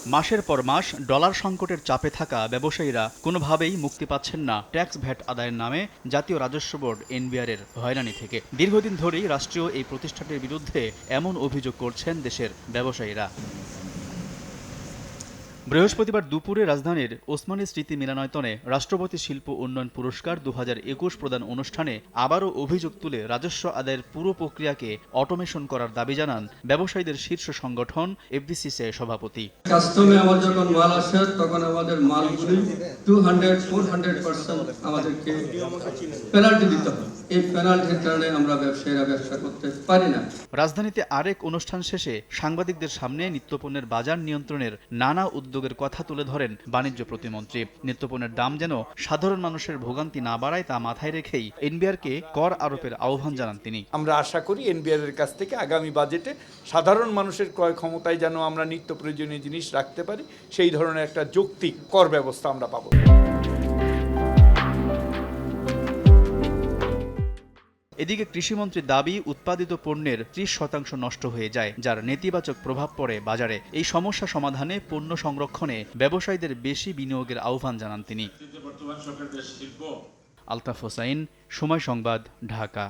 মাসের পর মাস ডলার সংকটের চাপে থাকা ব্যবসায়ীরা কোনোভাবেই মুক্তি পাচ্ছেন না ট্যাক্স ভ্যাট আদায়ের নামে জাতীয় রাজস্ব বোর্ড এনবিআর-এর হয়রানি থেকে। দীর্ঘদিন ধরেই রাষ্ট্রীয় এই প্রতিষ্ঠানটির বিরুদ্ধে এমন অভিযোগ করছেন দেশের ব্যবসায়ীরা। বৃহস্পতিবার দুপুরে রাজধানীর ওসমানী স্মৃতি মিলনায়তনে রাষ্ট্রপতি শিল্প উন্নয়ন পুরস্কার 2021 প্রদান অনুষ্ঠানে আবারও অভিযোগ তুলে রাজস্ব আদায়ের পুরো প্রক্রিয়াকে অটোমেশন করার দাবি জানান ব্যবসায়ীদের শীর্ষ সংগঠন এফবিসিসিআই সভাপতি। কাস্টমে আমার যখন মাল আসে তখন আমাদের মালগুলি 200-400% আমাদেরকে পেনাল্টি দিতে হয়। এই পেনাল্টির কারণে আমরা ব্যবসায়ীরা ব্যবসা করতে পারি না। রাজধানীতে আরেক অনুষ্ঠান শেষে সাংবাদিকদের সামনে নিত্যপণ্যের বাজার নিয়ন্ত্রণের নানা উদ্যোগের কথা তুলে ধরেন বাণিজ্য প্রতিমন্ত্রী। নিত্যপণ্যের দাম যেন সাধারণ মানুষের ভোগান্তি না বাড়ায় তা মাথায় রেখেই এনবিআরকে কর আরোপের আহ্বান জানান তিনি। আমরা আশা করি এনবিআর এর কাছ থেকে আগামী বাজেটে সাধারণ মানুষের ক্রয় ক্ষমতায় যেন আমরা নিত্য প্রয়োজনীয় জিনিস রাখতে পারি, সেই ধরনের একটা যৌক্তিক কর ব্যবস্থা আমরা পাবো। এদিকে কৃষিমন্ত্রীর দাবি, উৎপাদিত পণ্যের 30% নষ্ট হয়ে যায়, যার নেতিবাচক প্রভাব পড়ে বাজারে। এই সমস্যা সমাধানে পণ্য সংরক্ষণে ব্যবসায়ীদের বেশি বিনিয়োগের আহ্বান জানান তিনি। আলতাফ হোসাইন, সময় সংবাদ, ঢাকা।